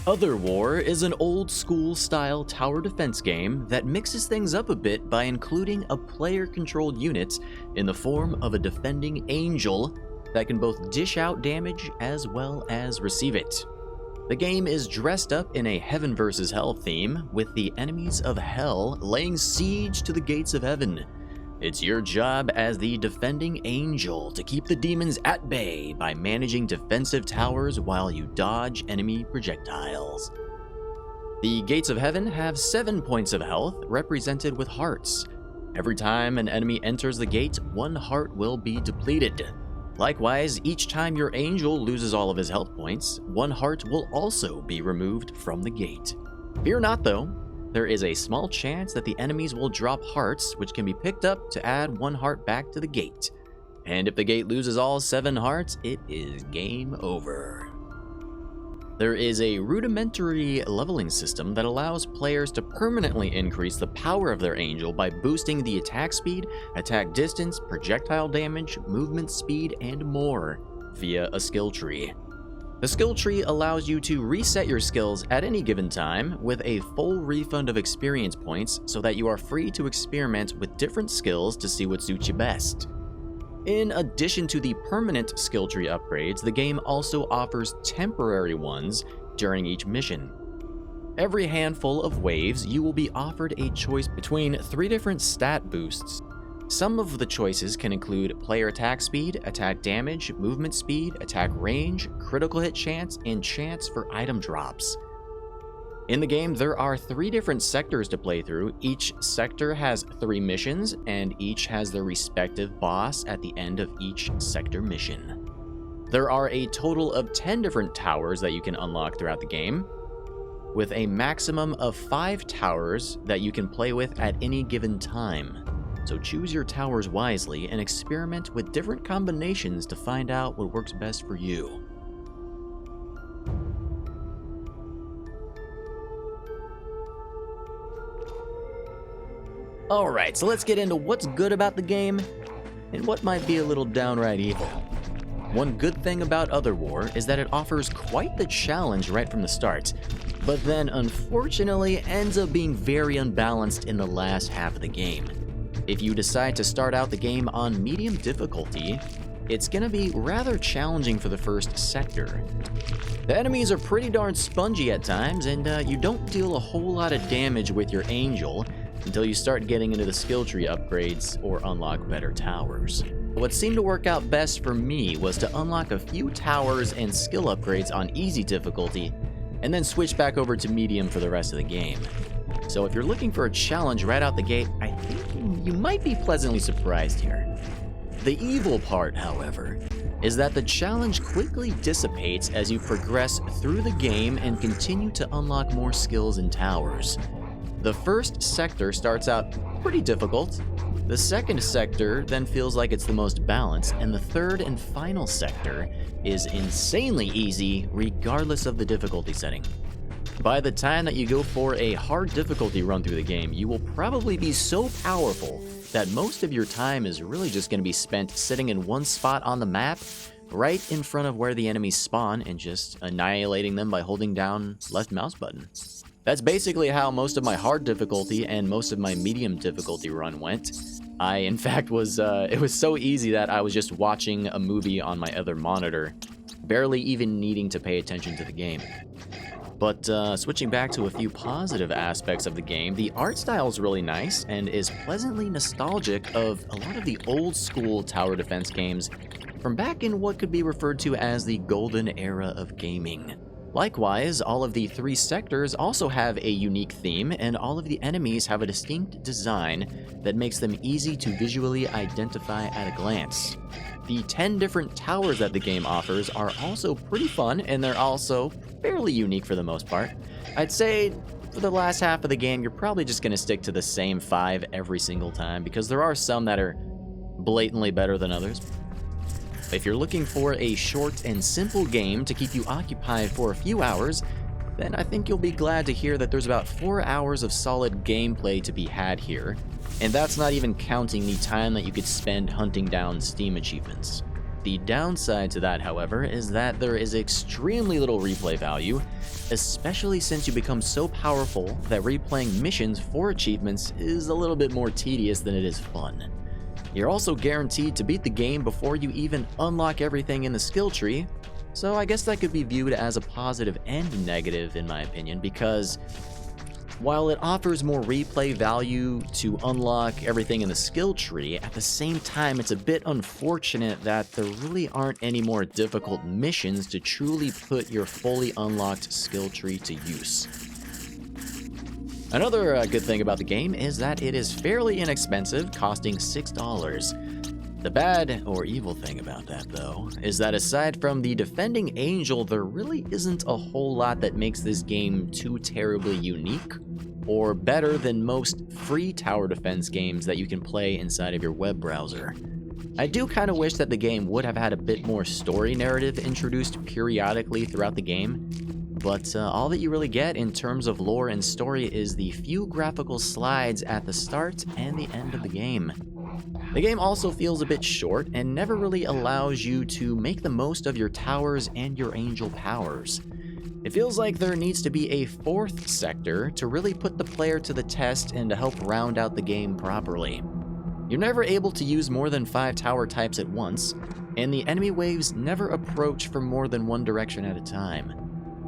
OTHERWAR is an old-school style tower defense game that mixes things up a bit by including a player-controlled unit in the form of a defending angel that can both dish out damage as well as receive it. The game is dressed up in a heaven versus hell theme, with the enemies of hell laying siege to the gates of heaven. It's your job as the defending angel to keep the demons at bay by managing defensive towers while you dodge enemy projectiles. The gates of heaven have 7 points of health, represented with hearts. Every time an enemy enters the gate, 1 heart will be depleted. Likewise, each time your angel loses all of his health points, 1 heart will also be removed from the gate. Fear not though. There is a small chance that the enemies will drop hearts, which can be picked up to add 1 heart back to the gate. And if the gate loses all 7 hearts, it is game over. There is a rudimentary leveling system that allows players to permanently increase the power of their angel by boosting the attack speed, attack distance, projectile damage, movement speed, and more via a skill tree. The skill tree allows you to reset your skills at any given time with a full refund of experience points so that you are free to experiment with different skills to see what suits you best. In addition to the permanent skill tree upgrades, the game also offers temporary ones during each mission. Every handful of waves, you will be offered a choice between 3 different stat boosts. Some of the choices can include player attack speed, attack damage, movement speed, attack range, critical hit chance, and chance for item drops. In the game, there are 3 different sectors to play through. Each sector has 3 missions, and each has their respective boss at the end of each sector mission. There are a total of 10 different towers that you can unlock throughout the game, with a maximum of 5 towers that you can play with at any given time. So choose your towers wisely and experiment with different combinations to find out what works best for you. Alright, so let's get into what's good about the game and what might be a little downright evil. One good thing about OTHERWAR is that it offers quite the challenge right from the start, but then unfortunately ends up being very unbalanced in the last half of the game. If you decide to start out the game on medium difficulty, it's gonna be rather challenging for the first sector. The enemies are pretty darn spongy at times, and you don't deal a whole lot of damage with your angel until you start getting into the skill tree upgrades or unlock better towers. What seemed to work out best for me was to unlock a few towers and skill upgrades on easy difficulty, and then switch back over to medium for the rest of the game. So if you're looking for a challenge right out the gate, I think you might be pleasantly surprised here. The evil part, however, is that the challenge quickly dissipates as you progress through the game and continue to unlock more skills and towers. The first sector starts out pretty difficult, the second sector then feels like it's the most balanced, and the third and final sector is insanely easy regardless of the difficulty setting. By the time that you go for a hard difficulty run through the game, you will probably be so powerful that most of your time is really just going to be spent sitting in one spot on the map, right in front of where the enemies spawn, and just annihilating them by holding down left mouse button. That's basically how most of my hard difficulty and most of my medium difficulty run went. In fact, it was so easy that I was just watching a movie on my other monitor, barely even needing to pay attention to the game. But switching back to a few positive aspects of the game, the art style is really nice and is pleasantly nostalgic of a lot of the old school tower defense games from back in what could be referred to as the golden era of gaming. Likewise, all of the 3 sectors also have a unique theme, and all of the enemies have a distinct design that makes them easy to visually identify at a glance. The 10 different towers that the game offers are also pretty fun, and they're also fairly unique for the most part. I'd say for the last half of the game, you're probably just going to stick to the same 5 every single time, because there are some that are blatantly better than others. If you're looking for a short and simple game to keep you occupied for a few hours, then I think you'll be glad to hear that there's about 4 hours of solid gameplay to be had here, and that's not even counting the time that you could spend hunting down Steam achievements. The downside to that, however, is that there is extremely little replay value, especially since you become so powerful that replaying missions for achievements is a little bit more tedious than it is fun. You're also guaranteed to beat the game before you even unlock everything in the skill tree, so I guess that could be viewed as a positive and negative in my opinion, because while it offers more replay value to unlock everything in the skill tree, at the same time it's a bit unfortunate that there really aren't any more difficult missions to truly put your fully unlocked skill tree to use. Another good thing about the game is that it is fairly inexpensive, costing $6. The bad or evil thing about that, though, is that aside from the defending angel, there really isn't a whole lot that makes this game too terribly unique or better than most free tower defense games that you can play inside of your web browser. I do kind of wish that the game would have had a bit more story narrative introduced periodically throughout the game, but all that you really get in terms of lore and story is the few graphical slides at the start and the end of the game. The game also feels a bit short and never really allows you to make the most of your towers and your angel powers. It feels like there needs to be a fourth sector to really put the player to the test and to help round out the game properly. You're never able to use more than 5 tower types at once, and the enemy waves never approach from more than one direction at a time.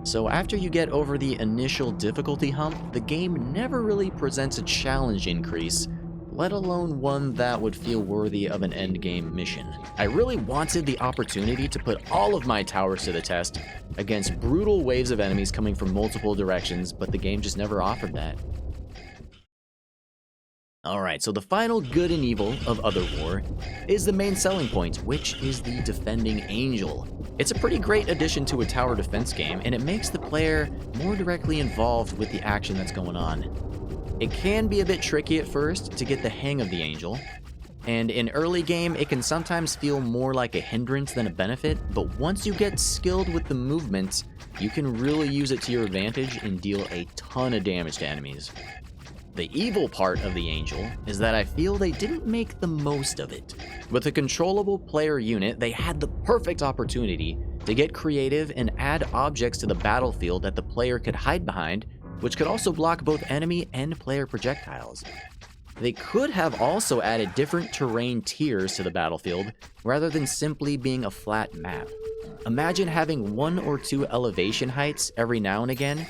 So after you get over the initial difficulty hump, the game never really presents a challenge increase, let alone one that would feel worthy of an endgame mission. I really wanted the opportunity to put all of my towers to the test against brutal waves of enemies coming from multiple directions, but the game just never offered that. Alright, so the final good and evil of OTHERWAR is the main selling point, which is the defending angel. It's a pretty great addition to a tower defense game, and it makes the player more directly involved with the action that's going on. It can be a bit tricky at first to get the hang of the angel, and in early game it can sometimes feel more like a hindrance than a benefit, but once you get skilled with the movement, you can really use it to your advantage and deal a ton of damage to enemies. The evil part of the angel is that I feel they didn't make the most of it. With a controllable player unit, they had the perfect opportunity to get creative and add objects to the battlefield that the player could hide behind, which could also block both enemy and player projectiles. They could have also added different terrain tiers to the battlefield, rather than simply being a flat map. Imagine having 1 or 2 elevation heights every now and again.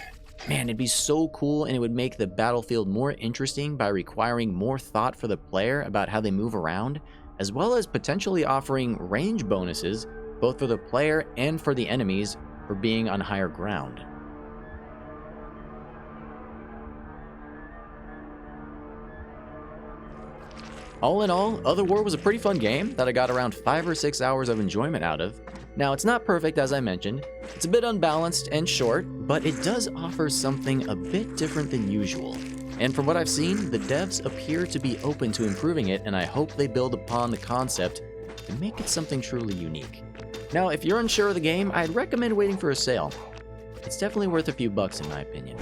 Man, it'd be so cool, and it would make the battlefield more interesting by requiring more thought for the player about how they move around, as well as potentially offering range bonuses, both for the player and for the enemies, for being on higher ground. All in all, OTHERWAR was a pretty fun game that I got around 5 or 6 hours of enjoyment out of. Now, it's not perfect as I mentioned, it's a bit unbalanced and short, but it does offer something a bit different than usual. And from what I've seen, the devs appear to be open to improving it, and I hope they build upon the concept to make it something truly unique. Now, if you're unsure of the game, I'd recommend waiting for a sale. It's definitely worth a few bucks in my opinion.